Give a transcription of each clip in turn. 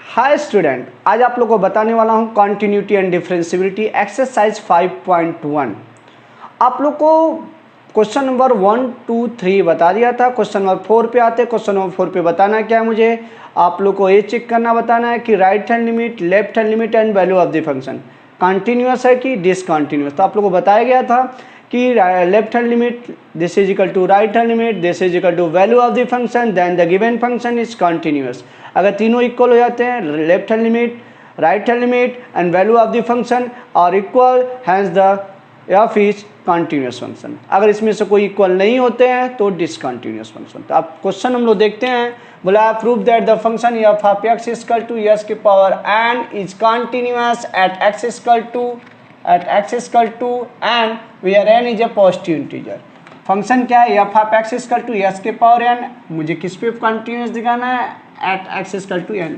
Hi student, आज आप लोगों को बताने वाला हूँ कॉन्टिन्यूटी एंड डिफरेंशिएबिलिटी एक्सरसाइज 5.1। आप लोग को क्वेश्चन नंबर 1, 2, 3 बता दिया था। क्वेश्चन नंबर 4 पे आते हैं। क्वेश्चन नंबर 4 पे बताना क्या है, मुझे आप लोग को ये चेक करना बताना है कि right hand limit, left hand limit and value of the function continuous है कि डिसकॉन्टिन्यूअस। तो आप लोग को बताया गया था कि left hand limit this is equal to right hand limit this is equal to value of the function then the given function is continuous. अगर तीनों इक्वल हो जाते हैं, left hand limit, right hand limit and value of the function are equal, hence the f is continuous function. अगर इसमें से कोई equal नहीं होते हैं तो डिसकॉन्टिन्यूअस फंक्शन। तो आप क्वेश्चन हम लोग देखते हैं। बोला prove that the function f of x equal to x की power n is continuous at x equal to n where n is a positive integer. Function क्या है, f of x equal to x के power n. मुझे किस पे continuous दिखाना है, at x equal to n.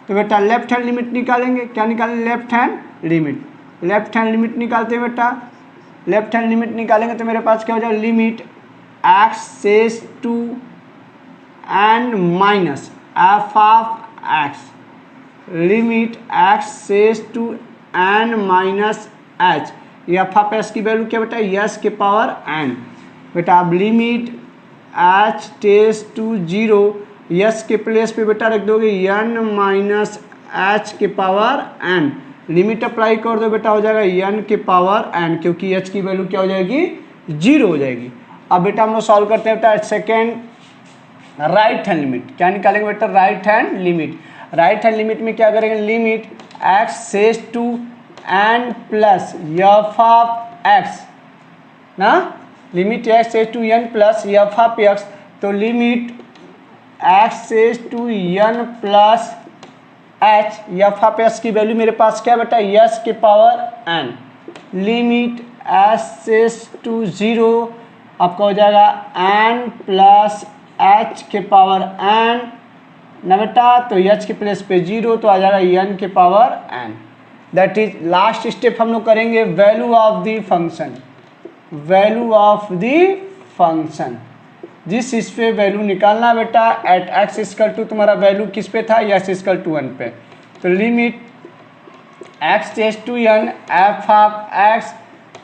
तो बेटा लेफ्ट हैंड लिमिट निकालेंगे। क्या निकालेंगे, left hand limit. Left hand limit निकालते हैं बेटा। लेफ्ट हैंड लिमिट निकालेंगे तो मेरे पास क्या हो जाएगा, limit x says to n minus f of x, limit x says to n minus h. F of x की वैल्यू क्या बेटा, यस के पावर एन। बेटा अब लिमिट एच टेज टू 0, यस के प्लेस पे बेटा रख दोगे एन माइनस एच के पावर एन। लिमिट अप्लाई कर दो बेटा, हो जाएगा एन के पावर एन, क्योंकि एच की वैल्यू क्या हो जाएगी, 0 हो जाएगी। अब बेटा हम लोग सॉल्व करते हैं बेटा सेकेंड राइट हैंड लिमिट। क्या निकालेंगे बेटा, right hand limit. Right hand limit में क्या करेंगे, limit x says to n plus f of x ना, limit x says to n plus f of x. तो limit x says to n plus h, f of x की value मेरे पास क्या बेटा, एस के power n. Limit s says to 0 आपका हो जाएगा एन प्लस एच के पावर एन ना बेटा, तो एच के प्लेस पे 0 तो आ जाएगा एन के power n. That is last step हम लोग करेंगे value of the function. Value of the function जिस इस पे वैल्यू निकालना बेटा, एट एक्स इक्वल टू तुम्हारा वैल्यू किस पे था, एक्स इक्वल टू 1 पे। तो limit x tends to n f of x,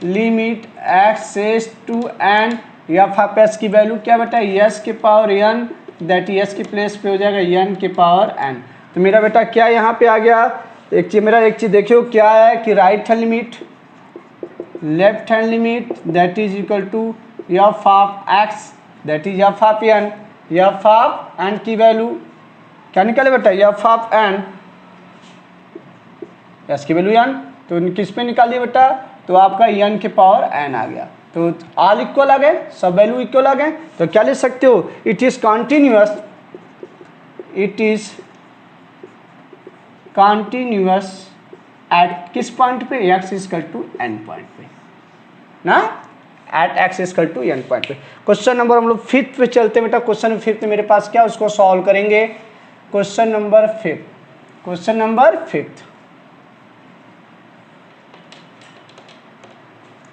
limit x tends to n f of x की वैल्यू क्या बेटा, एस के पावर एन, दैट एस के प्लेस पे हो जाएगा एन के पावर एन। तो मेरा बेटा क्या यहाँ पे आ गया, एक चीज़ देखियो क्या है कि right hand limit, left hand limit that is equal to f of x that is f of n. F of n की वैल्यू क्या निकाले बेटा, एफ ऑफ एन, एस की वैल्यू एन, तो किस पे निकाल दिया बेटा, तो आपका एन के पावर एन आ गया। तो ऑल इक्वल आ गए, सब वैल्यू इक्वल आ गए। तो क्या लिख सकते हो, it is continuous, it is continuous at किस पॉइंट पे, x equal to n point पे ना, at x equal to n point पे। क्वेश्चन नंबर हम लोग 5th पे चलते हैं बेटा। क्वेश्चन 5th मेरे पास क्या, उसको सॉल्व करेंगे। Question number 5, question number 5।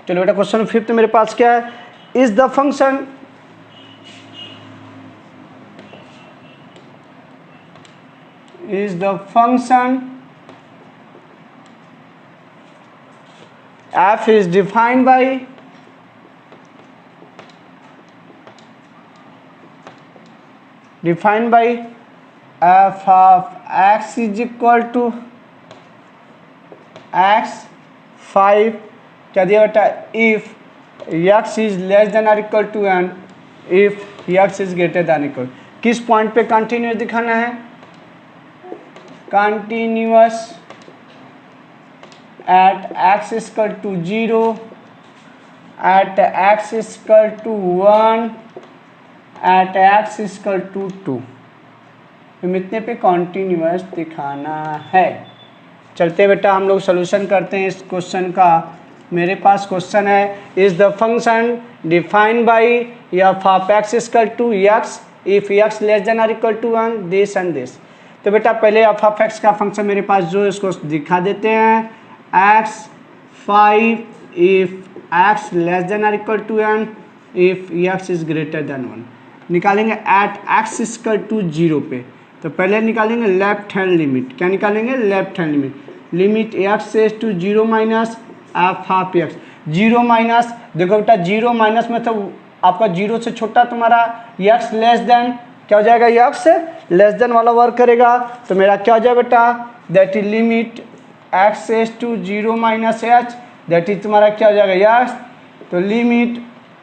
चलो बेटा क्वेश्चन 5th मेरे पास क्या है, is the function f is defined by f of x is equal to x 5 क्या दिया बेटा, if x is less than or equal to n, if x is greater than equal। किस point पे continuous दिखाना है, continuous at x equal to 0, at x equal to 1, at x equal to 2। इतने पे continuous दिखाना है। चलते बेटा हम लोग सोल्यूशन करते हैं इस क्वेश्चन का। मेरे पास क्वेश्चन है, is the function defined by f of x equal to x if x less than और equal to 1 this and this. तो बेटा पहले एफ ऑफ एक्स का फंक्शन मेरे पास जो है इसको दिखा देते हैं, x 5 if x less than और equal to n, if x is greater than 1। निकालेंगे एट एक्स इक्वल टू 0 पे। तो पहले निकालेंगे लेफ्ट हैंड लिमिट। क्या निकालेंगे? Left hand limit. Limit x as to 0 minus f of x. 0 minus, देखो बेटा 0 माइनस में तो आपका 0 से छोटा तुम्हारा एक्स लेस देन, क्या हो जाएगा? एक्स लेस देन वाला वर्क करेगा। तो मेरा क्या हो जाएगा बेटा? That is limit x as to 0 minus h, that is तुम्हारा क्या हो जाएगा? एक्स। तो limit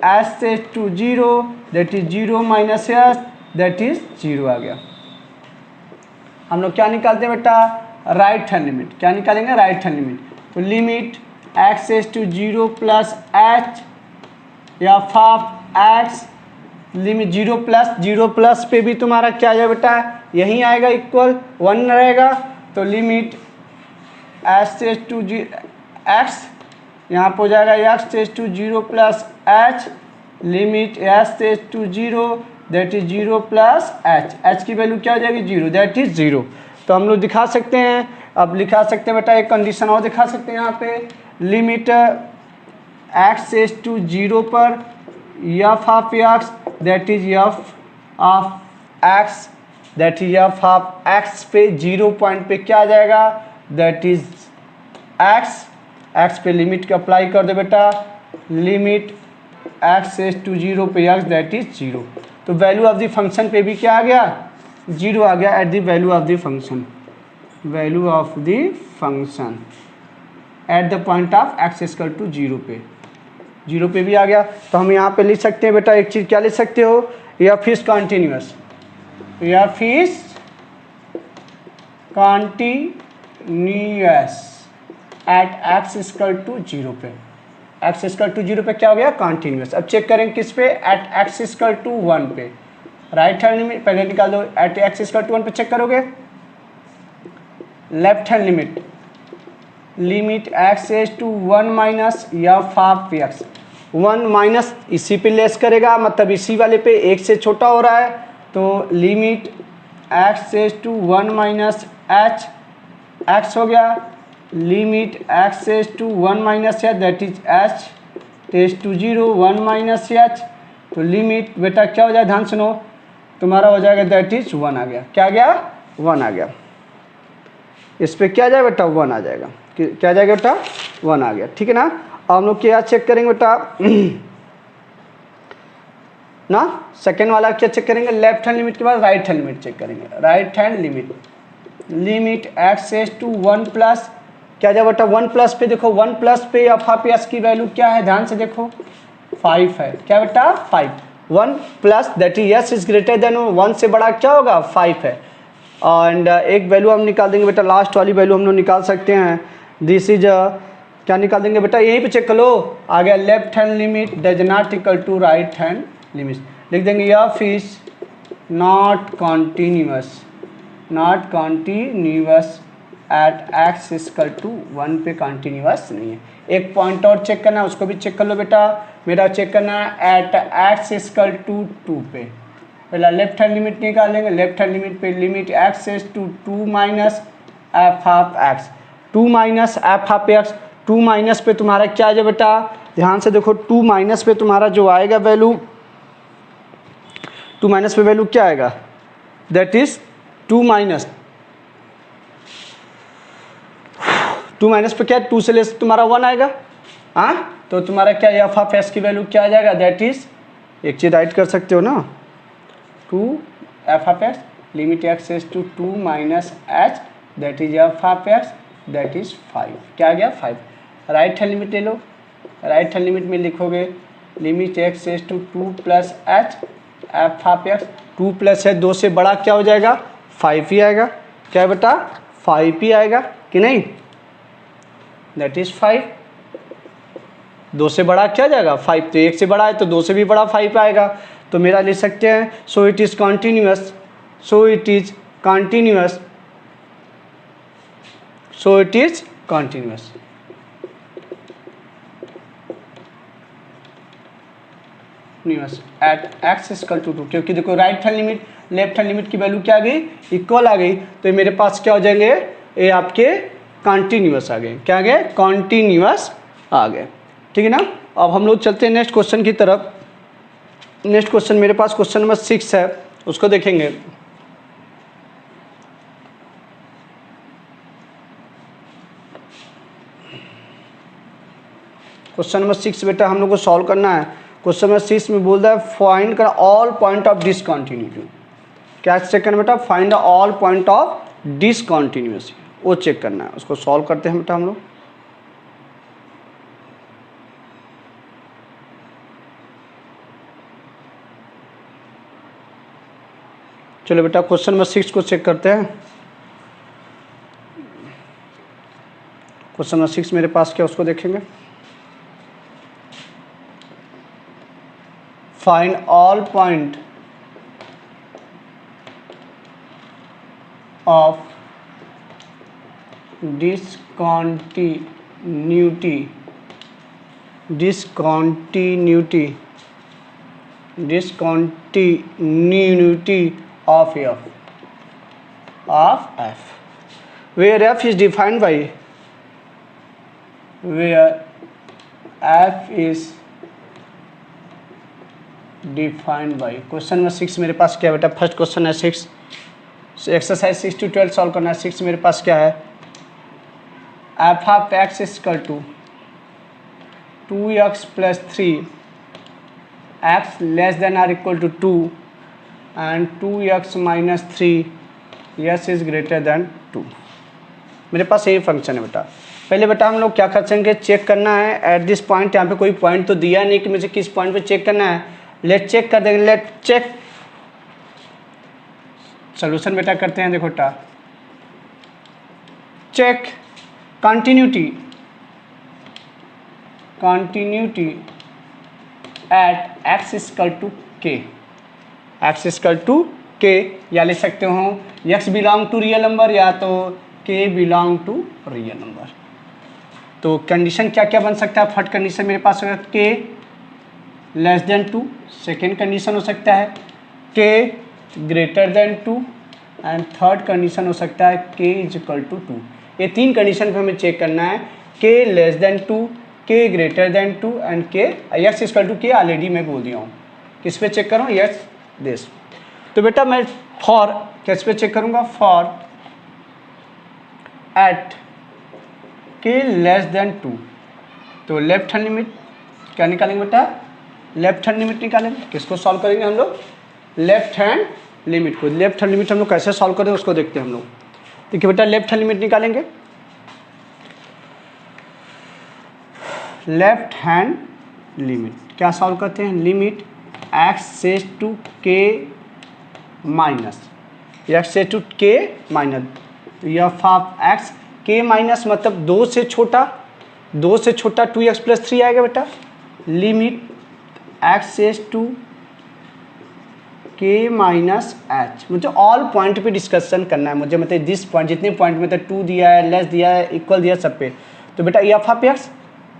h as to 0 that is 0 minus h, that is 0 आ गया। हम लोग क्या निकालते हैं बेटा? Right hand limit. क्या निकालेंगे? Right hand limit. तो limit x as to 0 plus H या हाफ एक्स, लिमिट 0 प्लस पे भी तुम्हारा क्या आ जाएगा बेटा? यहीं आएगा, इक्वल 1 रहेगा। तो limit h as to x, यहाँ पर हो जाएगा x as to 0 plus h, limit h as to 0 that is 0 plus h. H की वैल्यू क्या हो जाएगी? 0, दैट इज 0। तो हम लोग दिखा सकते हैं, अब लिखा सकते हैं बेटा एक कंडीशन और दिखा सकते हैं यहाँ पे। लिमिट एक्स एज टू 0 पर F of x that is f of x, that is f of x पे 0 पॉइंट पे क्या आ जाएगा? That is x. एक्स पे लिमिट को अप्लाई कर दो बेटा। लिमिट एक्स एज टू 0 पे एक्स दैट इज 0। तो वैल्यू ऑफ द फंक्शन पे भी क्या आ गया? 0 आ गया at the value of the function. Value of the function at the point of x equal to 0 पे, 0 पे भी आ गया। तो हम यहाँ पे लिख सकते हैं बेटा एक चीज़, क्या लिख सकते हो? F is continuous. F is continuous at x equal to 0 पे। एक्स इक्वल टू 0 पे क्या हो गया? कॉन्टिन्यूअस। अब चेक करेंगे किस पे? एट एक्स इक्वल टू 1 पे। राइट हैंड लिमिट पहले निकाल दो। एट एक्स इक्वल टू 1 पे चेक करोगे। Left hand limit, limit x as to 1 minus f of x. 1 minus इसी पे लेस करेगा, मतलब इसी वाले पे 1 से छोटा हो रहा है। तो limit x as to 1 minus h x हो गया। Limit x as to 1 minus h that is h tends to 0 1 minus h. तो लिमिट बेटा क्या हो जाए? ध्यान सुनो, तुम्हारा हो जाएगा दैट इज 1 आ गया। क्या आ गया? 1 आ गया। इस पे क्या आ जाएगा बेटा? 1 आ जाएगा। क्या आ जाएगा बेटा? 1 आ गया। ठीक है ना। अब हम लोग क्या चेक करेंगे बेटा? ना सेकेंड वाला क्या चेक करेंगे? लेफ्ट हैंड लिमिट के बाद राइट हैंड लिमिट चेक करेंगे। Right hand limit, limit x as to 1 plus, क्या जाए बेटा? 1 प्लस पे देखो, 1 प्लस पे एफ ऑफ एक्स की वैल्यू क्या है? ध्यान से देखो 5 है। क्या बेटा? 5। 1 plus that is S is greater than 1 से बड़ा क्या होगा? 5 है। एंड एक वैल्यू हम निकाल देंगे बेटा, लास्ट वाली वैल्यू हम लोग निकाल सकते हैं। दिस इज क्या निकाल देंगे बेटा? यहीं पे चेक कर लो। आ गया left hand limit does not equal to right hand limit. लिख देंगे f is not continuous, not continuous at x equal to 1 पे कॉन्टिन्यूअस नहीं है। एक पॉइंट और चेक करना है, उसको भी चेक कर लो बेटा। मेरा चेक करना है एट एक्स इक्वल टू 2 पे। पहला लेफ्ट हैंड लिमिट निकालेंगे। लेफ्ट हैंड लिमिट पे लिमिट एक्स इज to 2 minus f of x, 2 minus f of x. 2 minus पे तुम्हारा क्या आ जाए बेटा? ध्यान से देखो, 2 माइनस पे तुम्हारा जो आएगा वैल्यू, 2 माइनस पे वैल्यू क्या आएगा? दैट इज 2 माइनस, 2 माइनस पे क्या है? 2 से लेस तुम्हारा 1 आएगा। हाँ, तो तुम्हारा क्या एफ ऑफ एक्स की वैल्यू क्या आ जाएगा? दैट इज, एक चीज राइट कर सकते हो ना, 2 f of x limit x इज to 2 minus h that is f of x that is 5। क्या आ गया? 5। राइट हैंड लिमिट ले लो। राइट हैंड लिमिट में लिखोगे लिमिट एक्स इज to 2 plus h f of x. 2 plus है 2 से बड़ा क्या हो जाएगा? 5 ही आएगा। क्या है बेटा? 5 ही आएगा कि नहीं? That is 5। 2 से बड़ा क्या जाएगा? 5। तो 1 से बड़ा है तो 2 से भी बड़ा 5 आएगा। तो मेरा लिख सकते हैं so it is continuous, so it is continuous, so it is continuous. At x equal to 2, क्योंकि देखो right hand limit left hand limit की वैल्यू क्या आ गई? इक्वल आ गई। तो मेरे पास क्या हो जाएंगे? ये आपके कॉन्टिन्यूअस आ गए। क्या आ गए? कॉन्टिन्यूअस आ गए। ठीक है ना। अब हम लोग चलते हैं नेक्स्ट क्वेश्चन की तरफ। नेक्स्ट क्वेश्चन मेरे पास क्वेश्चन नंबर 6 है, उसको देखेंगे। क्वेश्चन नंबर 6 बेटा हम लोग को सॉल्व करना है। क्वेश्चन नंबर 6 में बोल रहा है फाइंड कर ऑल पॉइंट ऑफ डिसकंटिन्यूटी। क्या चेक करना बेटा? Find all point of discontinuity, वो चेक करना है। उसको सॉल्व करते हैं बेटा हम लोग। चलो बेटा क्वेश्चन नंबर 6 को चेक करते हैं। क्वेश्चन नंबर 6 मेरे पास क्या, उसको देखेंगे। Find all point of discontinuity of f where f is defined by question number 6 मेरे पास क्या है बेटा? फर्स्ट क्वेश्चन है 6, एक्सरसाइज 6 to 12 सॉल्व करना है। 6 मेरे पास क्या है? F of x equal to 2x + 3 x less than or equal to 2 and 2x - 3 x is greater than 2। मेरे पास यही फंक्शन है बेटा। पहले बेटा हम लोग क्या करेंगे, चेक करना है एट दिस पॉइंट। यहाँ पे कोई पॉइंट तो दिया नहीं कि मुझे किस पॉइंट पे चेक करना है। लेट चेक कर देंगे, लेट चेक। सोल्यूशन बेटा करते हैं। देखो बेटा, check continuity at x equal to k. x equal to k, या ले सकते हो x belong to real number या तो k belong to real number. तो कंडीशन क्या क्या बन सकता है? फर्स्ट कंडीशन मेरे पास होगा k less than 2। Second condition हो सकता है k greater than 2 and third condition हो सकता है k इज इक्वल टू 2। ये तीन कंडीशन पे हमें चेक करना है। k less than 2, k greater than 2 and k x equal to k already मैं बोल दिया हूँ। किस पे चेक करूँ? Yes this. तो बेटा मैं फॉर किस पे चेक करूँगा? For at k less than 2। तो लेफ्ट हैंड लिमिट क्या निकालेंगे बेटा? लेफ्ट हैंड लिमिट निकालेंगे। किसको सॉल्व करेंगे हम लोग? लेफ्ट हैंड लिमिट को। लेफ्ट हैंड लिमिट हम लोग कैसे सॉल्व करें उसको देखते हैं हम लोग। देखिए बेटा, लेफ्ट हैंड लिमिट निकालेंगे। लेफ्ट हैंड लिमिट क्या सॉल्व करते हैं? लिमिट x सेज टू k माइनस x सेज to k minus f of x, k minus मतलब 2 से छोटा 2x + 3 आएगा बेटा। लिमिट x सेज टू k माइनस h। मुझे ऑल पॉइंट पे डिस्कशन करना है। मुझे मतलब दिस पॉइंट, जितने पॉइंट में तो 2 दिया है, लेस दिया है, इक्वल दिया है, सब पे। तो बेटा एफ ऑफ x,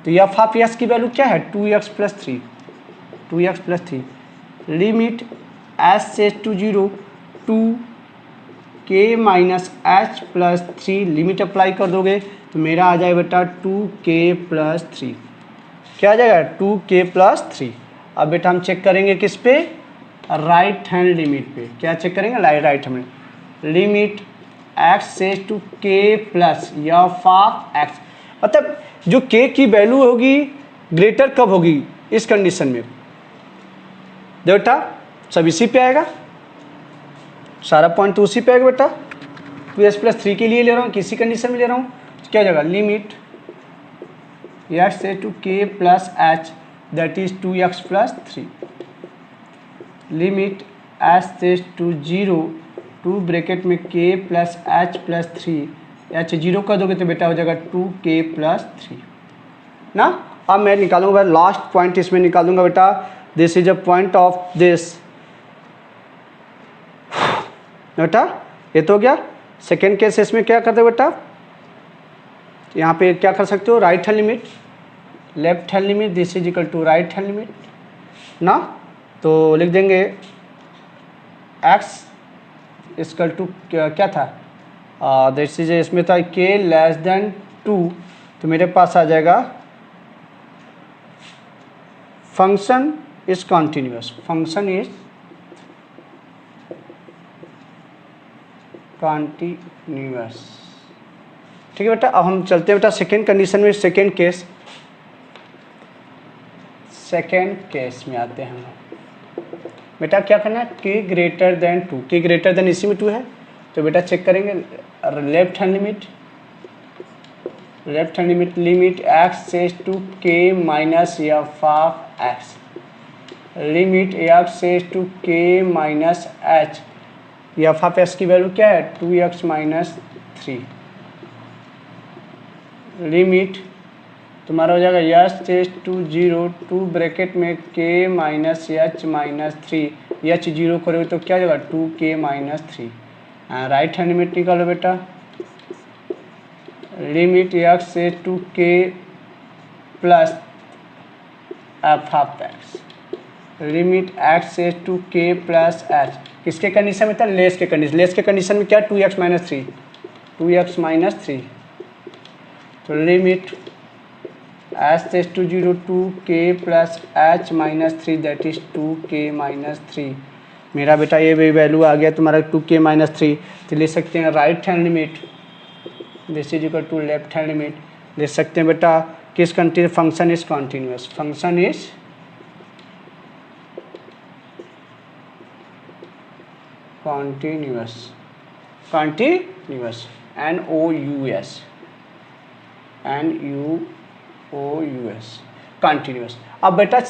तो एफ ऑफ x की वैल्यू क्या है? 2x + 3 लिमिट h सेज टू 0 2 k माइनस h + 3। लिमिट अप्लाई कर दोगे तो मेरा आ जाएगा बेटा 2k + 3। क्या आ जाएगा? 2k + 3। अब बेटा हम चेक करेंगे किस पे? राइट हैंड लिमिट पे। क्या चेक करेंगे? राइट हैंड लिमिट x सेज to k plus f of x। मतलब जो k की वैल्यू होगी ग्रेटर कब होगी? इस कंडीशन में। बेटा सब इसी पे आएगा, सारा पॉइंट तो उसी पे आएगा बेटा। 2s + 3 के लिए ले रहा हूँ, किसी कंडीशन में ले रहा हूँ, तो क्या जाएगा? लिमिट x सेज to k plus h that is 2x + 3। Limit h सेज टू 0 2 ब्रैकेट में k प्लस h + 3। h 0 कर दोगे तो बेटा हो जाएगा 2k + 3 ना। अब मैं निकालूंगा लास्ट पॉइंट, इसमें निकालूंगा बेटा। This is a point of this बेटा। ये तो हो गया। सेकेंड केस इसमें क्या करते हो बेटा? यहाँ पे क्या कर सकते हो? Right hand limit, left hand limit, this is equal to right hand limit ना। तो लिख देंगे x इक्वल टू क्या था? दिस इज, इसमें था k लेस देन 2। तो मेरे पास आ जाएगा function is continuous. Function is continuous ठीक है बेटा। अब हम चलते हैं बेटा सेकेंड कंडीशन में, सेकेंड केस में आते हैं हम। बेटा क्या करना है, k greater than 2, k greater than इसी में 2 है, तो बेटा चेक करेंगे left hand limit limit x सेज to k minus f of x, limit f सेज to k minus h, f of x की वैल्यू क्या है 2x माइनस 3, लिमिट तुम्हारा हो जाएगा यस सेज टू 0 2 ब्रैकेट में k minus H minus 3, H 0 करोगे तो क्या हो जाएगा 2k minus 3, right hand limit निकालो बेटा, लिमिट x से 2k plus f of x, limit x से 2k प्लस h, किसके कंडीशन में था, लेस के कंडीशन में क्या 2x माइनस 3, तो लिमिट h से 0 2k plus h minus 3 that is 2k minus 3, मेरा बेटा ये भी वैल्यू आ गया तुम्हारा 2k माइनस 3, तो ले सकते हैं right hand limit this is equal to left hand limit, ले सकते हैं बेटा किस continuous, function is continuous, continuous NOUS continuous. अब बेटा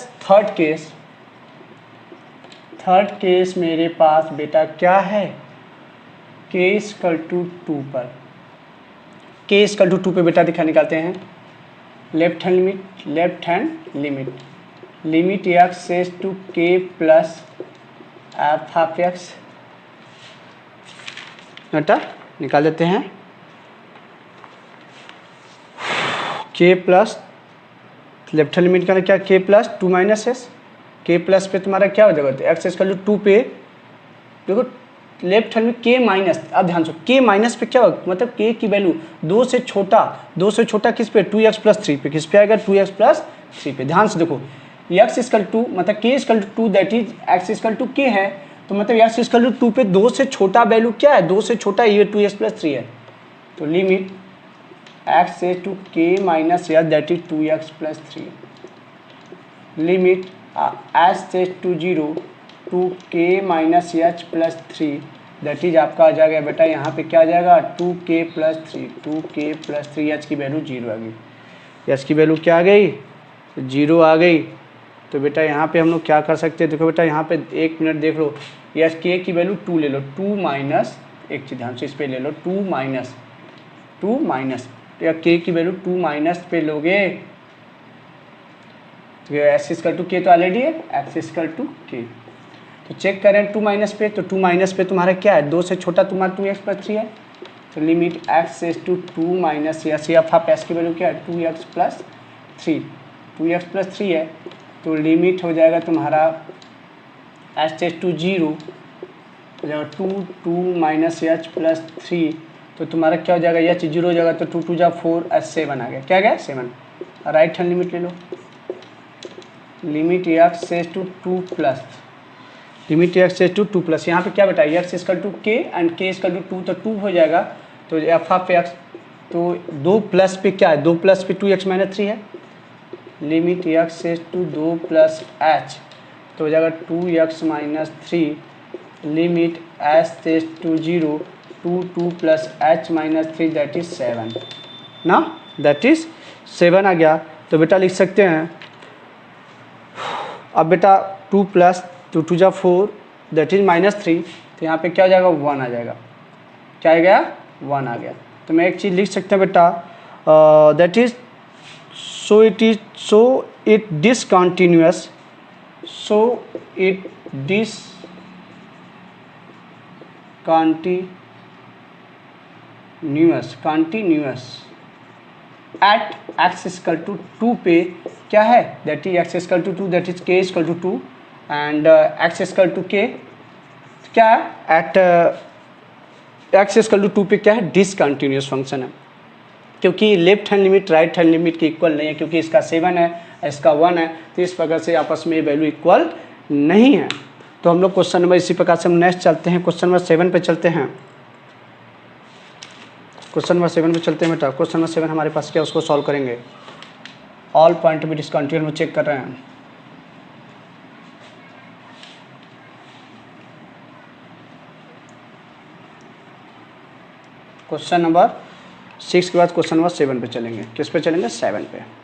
थर्ड केस मेरे पास बेटा क्या है, k इक्वल टू 2 पर, k इक्वल टू 2 पे बेटा निकालते हैं लेफ्ट हैंड लिमिट x सेज to k plus f of x, बेटा निकाल देते हैं k plus left hand limit का क्या k plus 2 minus s, k plus पे तुम्हारा क्या हो जाएगा, तो x इक्वल टू 2 पे देखो लेफ्ट हैंड में k माइनस, अब ध्यान से k माइनस पे क्या होगा, मतलब k की वैल्यू 2 से छोटा किस पे 2x प्लस 3 पे, किस पे आएगा 2x प्लस 3 पे, ध्यान से देखो x इक्वल टू मतलब k equal to 2 that is x equal to k है, तो मतलब x इक्वल टू 2 पे 2 से छोटा वैल्यू क्या है, 2 से छोटा ये 2x प्लस 3 है, तो लिमिट x से to k minus h that is 2x plus 3, limit h से to 0 2k minus h plus 3 that is आपका आ जाएगा बेटा यहाँ पे क्या आ जाएगा 2k प्लस 3, h की वैल्यू 0 आ गई, h की वैल्यू क्या आ गई 0 आ गई, तो बेटा यहाँ पे हम लोग क्या कर सकते हैं, देखो बेटा यहाँ पे 1 मिनट देख लो, यस k की वैल्यू 2 ले लो, 2 माइनस एक चीज़ ध्यान से इस पे ले लो 2 माइनस या k की वैल्यू 2 माइनस पे लोगे तो x इक्वल टू k तो ऑलरेडी है, x इक्वल टू k, तो चेक करें 2 माइनस पे, तो 2 माइनस पे तुम्हारा क्या है 2 से छोटा तुम्हारा 2x प्लस 3 है, तो लिमिट x से to 2 minus f of x की वैल्यू क्या है 2x प्लस 3 है, तो लिमिट हो जाएगा तुम्हारा h से टू 0 हो जाएगा 2 माइनस एच प्लस 3, तो तुम्हारा क्या हो जाएगा एच 0 हो जाएगा, तो 2 2 जा 4 h 7 आ गया, क्या गया 7, राइट हैंड लिमिट ले लो, लिमिट x से टू 2 प्लस लिमिट x से टू 2 प्लस, यहाँ पे क्या बेटा x equal to k and k equal to 2, तो 2 हो जाएगा, तो एफ ऑफ x, तो 2 प्लस पे क्या है 2 प्लस पे 2x माइनस 3 है, लिमिट x से टू 2 प्लस h, तो हो जाएगा 2x माइनस 3, लिमिट h से to 0 2 plus h minus 3 that is 7 ना, दैट इज 7 आ गया, तो बेटा लिख सकते हैं, अब बेटा 2 प्लस 2 जा 4 दैट इज माइनस 3, तो यहाँ पे क्या हो जाएगा 1 आ जाएगा, क्या आ गया 1 आ गया, तो मैं एक चीज़ लिख सकते हैं बेटा that is so it discontinuous at x equal to 2 पे क्या है that is x equal to 2 that is k equal to 2 and x equal to k क्या है एट x इक्वल टू 2 पे क्या है डिसकंटिन्यूअस फंक्शन है, क्योंकि left hand limit right hand limit के इक्वल नहीं है, क्योंकि इसका 7 है इसका 1 है, तो इस प्रकार से आपस में वैल्यू इक्वल नहीं है, तो हम लोग क्वेश्चन नंबर इसी प्रकार से हम नेक्स्ट चलते हैं, क्वेश्चन नंबर 7 पे चलते हैं। क्वेश्चन नंबर 7 पे चलते हैं बेटा। क्वेश्चन नंबर 7 हमारे पास क्या, उसको सॉल्व करेंगे। ऑल पॉइंट भी डिसकंटिन्यूअस में चेक कर रहे हैं। क्वेश्चन नंबर 6 के बाद क्वेश्चन नंबर 7 पे चलेंगे। किस पे चलेंगे? 7 पे।